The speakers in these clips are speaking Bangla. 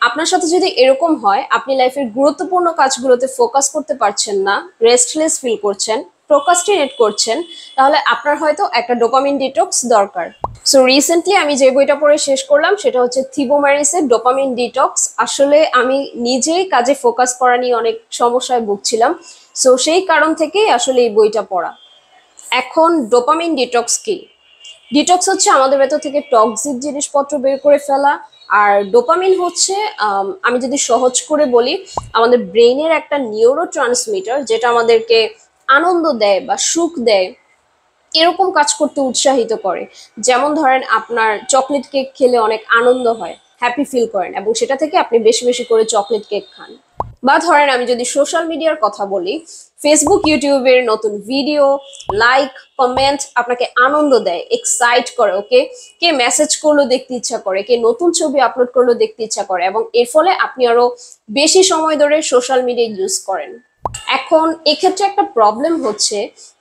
আপনার সাথে যদি এরকম হয় আপনি লাইফের গুরুত্বপূর্ণ কাজগুলোতে ফোকাস করতে পারছেন না, রেস্টলেস ফিল করছেন, প্রোক্রাস্টিনেট করছেন, তাহলে আপনার হয়তো একটা ডোপামিন ডিটক্স দরকার। সো রিসেন্টলি আমি যে বইটা পড়ে শেষ করলাম সেটা হচ্ছে থিবো ম্যারিসের ডোপামিন ডিটক্স। আসলে আমি নিজেই কাজে ফোকাস করা নিয়ে অনেক সমস্যায় ভুগছিলাম, সো সেই কারণ থেকেই আসলে এই বইটা পড়া। এখন ডোপামিন ডিটক্স কি? ডিটক্স হচ্ছে আমাদের ভেতর থেকে টক্সিক জিনিসপত্র বের করে ফেলা। আর ডোপামিন হচ্ছে আমি যদি সহজ করে বলি, আমাদের ব্রেইনের একটা নিউরো ট্রান্সমিটার যেটা আমাদেরকে আনন্দ দেয় বা সুখ দেয়, এরকম কাজ করতে উৎসাহিত করে। যেমন ধরেন আপনার চকলেট কেক খেলে অনেক আনন্দ হয়, হ্যাপি ফিল করেন, এবং সেটা থেকে আপনি বেশি বেশি করে চকলেট কেক খান। বা ধরেন আমি যদি সোশ্যাল মিডিয়ার কথা বলি, ফেসবুক ইউটিউবের নতুন ভিডিও, লাইক, কমেন্ট আপনাকে আনন্দ দেয়, এক্সাইট করে। ওকে, কে মেসেজ করলো দেখতে ইচ্ছা করে, কে নতুন ছবি আপলোড করলো দেখতে ইচ্ছা করে, এবং এর ফলে আপনি আরো বেশি সময় ধরে সোশ্যাল মিডিয়া ইউজ করেন। এখন এক্ষেত্রে একটা প্রবলেম হচ্ছে,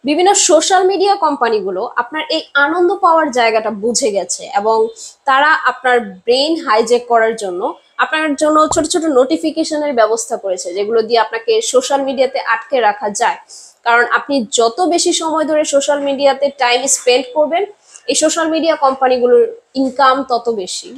বিভিন্ন সোশ্যাল মিডিয়া কোম্পানিগুলো আপনার এই আনন্দ পাওয়ার জায়গাটা বুঝে গেছে, এবং তারা আপনার ব্রেন হাইজ্যাক করার জন্য আপনার জন্য ছোট ছোট নোটিফিকেশনের ব্যবস্থা করেছে, যেগুলো দিয়ে আপনাকে সোশ্যাল মিডিয়াতে আটকে রাখা যায়। কারণ আপনি যত বেশি সময় ধরে সোশ্যাল মিডিয়াতে টাইম স্পেন্ড করবেন, এই সোশ্যাল মিডিয়া কোম্পানিগুলোর ইনকাম তত বেশি।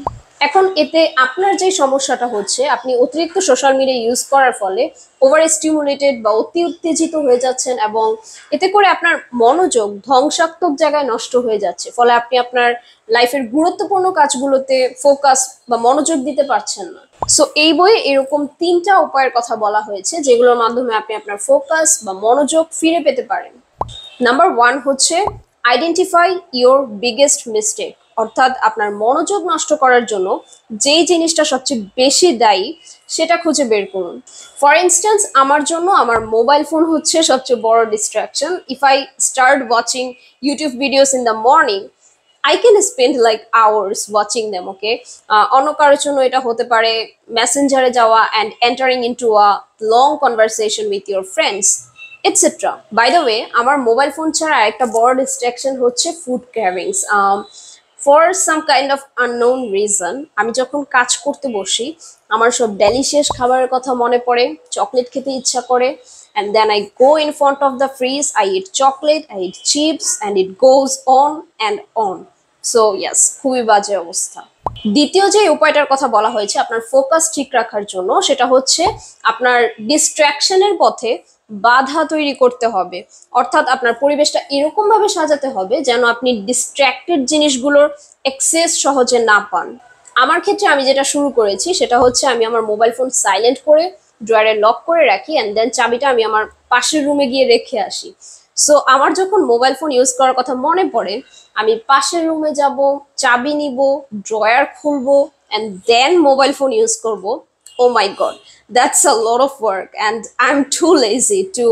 এখন এতে আপনার যে সমস্যাটা হচ্ছে, আপনি অতিরিক্ত সোশ্যাল মিডিয়া ইউজ করার ফলে ওভার স্টিমুলেটেড বা অতি উত্তেজিত হয়ে যাচ্ছেন, এবং এতে করে আপনার মনোযোগ ধ্বংসাত্মক জায়গায় নষ্ট হয়ে যাচ্ছে। ফলে আপনি আপনার লাইফের গুরুত্বপূর্ণ কাজগুলোতে ফোকাস বা মনোযোগ দিতে পারছেন না। সো এই বইয়ে এরকম 3টা উপায়ের কথা বলা হয়েছে, যেগুলোর মাধ্যমে আপনি আপনার ফোকাস বা মনোযোগ ফিরে পেতে পারেন। নাম্বার 1 হচ্ছে আইডেন্টিফাই ইওর বিগেস্ট মিস্টেক, অর্থাৎ আপনার মনোযোগ নষ্ট করার জন্য যেই জিনিসটা সবচেয়ে বেশি দায়ী সেটা খুঁজে বের করুন। ফর ইনস্ট্যান্স, আমার জন্য আমার মোবাইল ফোন হচ্ছে সবচেয়ে বড় distraction. If I start watching YouTube videos in the morning, I can spend like hours watching them. Okay, অন্য কারোর জন্য এটা হতে পারে মেসেঞ্জারে যাওয়া and entering into a long conversation with your friends etcetera. By the way, আমার মোবাইল ফোন ছাড়া একটা বড় ডিস্ট্রাকশন হচ্ছে food cravings. For some kind of unknown reason আমি যখন কাজ করতে বসি, আমার সব ডেলিশিয়াস খাবারের কথা মনে পড়ে, চকলেট খেতে ইচ্ছা করে, and then I go in front of the freeze, I eat chocolate, I eat chips, and it goes on and on. So yes, খুবই বাজে অবস্থা। দ্বিতীয় যে উপায়টার কথা বলা হয়েছে আপনার ফোকাস ঠিক রাখার জন্য, সেটা হচ্ছে আপনার ডিস্ট্রাকশনের পথে বাধা তৈরি করতে হবে। অর্থাৎ আপনার পরিবেশটা এরকম ভাবে সাজাতে হবে যেন আপনি ডিস্ট্র্যাক্টেড জিনিসগুলোর এক্সেস সহজে না পান। আমার ক্ষেত্রে আমি যেটা শুরু করেছি সেটা হচ্ছে আমি আমার মোবাইল ফোন সাইলেন্ট করে ড্রয়ারে লক করে রাখি, অ্যান্ড দেন চাবিটা আমি আমার পাশের রুমে গিয়ে রেখে আসি। সো আমার যখন মোবাইল ফোন ইউজ করার কথা মনে পড়ে, আমি পাশের রুমে যাব, চাবি নিব, ড্রয়ার খুলবো, and then mobile phone use করব। Oh my god, that's a lot of work, and I'm too lazy to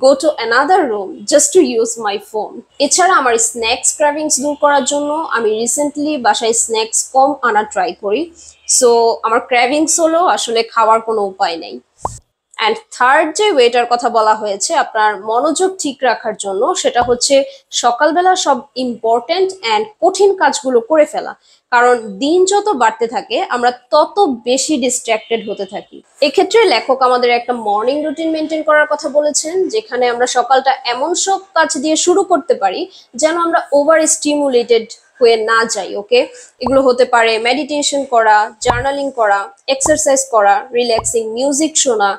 go to another room just to use my phone. এছাড়া আমার স্ন্যাক্স ক্র্যাভিংস দূর করার জন্য আমি রিসেন্টলি বাসায় স্ন্যাক্স কম আনা ট্রাই করি। সো আমার ক্র্যাভিংস হলো আসলে খাওয়ার কোনো উপায় নেই। অ্যান্ড থার্ড যে ওয়েটার কথা বলা হয়েছে আপনার মনোযোগ ঠিক রাখার জন্য, সেটা হচ্ছে সকালবেলা সব ইম্পর্টেন্ট অ্যান্ড কঠিন কাজগুলো করে ফেলা। কারণ দিন যত বাড়তে থাকে আমরা তত বেশি ডিস্ট্র্যাক্টেড হতে থাকি। এক্ষেত্রে লেখক আমাদের একটা মর্নিং রুটিন মেনটেন করার কথা বলেছেন, যেখানে আমরা সকালটা এমন সব কাজ দিয়ে শুরু করতে পারি যেন আমরা ওভার স্টিমুলেটেড হয়ে না যাই। ওকে, এগুলো হতে পারে মেডিটেশন করা, জার্নালিং করা, এক্সারসাইজ করা, রিল্যাক্সিং মিউজিক শোনা,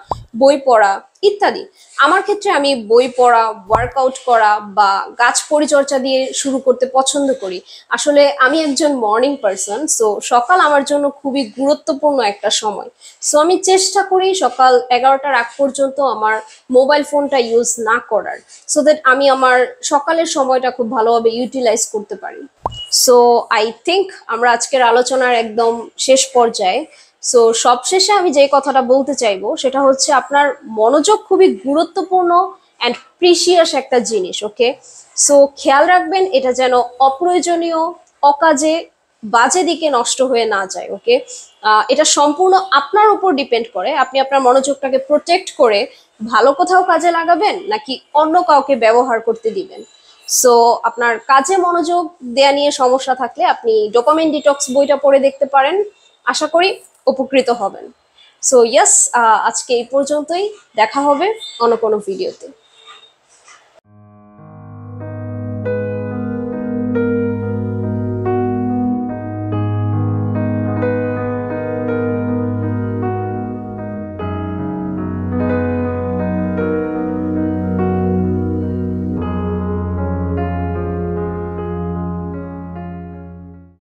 বই পড়া ইত্যাদি। আমার ক্ষেত্রে আমি বই পড়া, ওয়ার্কআউট করা বা গাছ পরিচর্যা দিয়ে শুরু করতে পছন্দ করি। আসলে আমি একজন মর্নিং পারসন, সো সকাল আমার জন্য খুবই গুরুত্বপূর্ণ একটা সময়। সো আমি চেষ্টা করি সকাল 11টার আগ পর্যন্ত আমার মোবাইল ফোনটা ইউজ না করার, সো দ্যাট আমি আমার সকালের সময়টা খুব ভালোভাবে ইউটিলাইজ করতে পারি। সো আই থিঙ্ক আমরা আজকের আলোচনার একদম শেষ পর্যায়ে। সো সবশেষে আমি যে কথাটা বলতে চাইবো সেটা হচ্ছে আপনার মনোযোগ খুবই গুরুত্বপূর্ণ অ্যান্ড প্রিশিয়াস একটা জিনিস। ওকে, সো খেয়াল রাখবেন এটা যেন অপ্রয়োজনীয়, অকাজে, বাজে দিকে নষ্ট হয়ে না যায়। ওকে, এটা সম্পূর্ণ আপনার উপর ডিপেন্ড করে আপনি আপনার মনোযোগটাকে প্রোটেক্ট করে ভালো কোথাও কাজে লাগাবেন নাকি অন্য কাউকে ব্যবহার করতে দিবেন। সো আপনার কাজে মনোযোগ দেয়া নিয়ে সমস্যা থাকলে আপনি ডোপামিন ডিটক্স বইটা পড়ে দেখতে পারেন। আশা করি উপকৃত হবেন। সো ইয়েস, আজকে এই পর্যন্তই, দেখা হবে অন্য কোনো ভিডিওতে।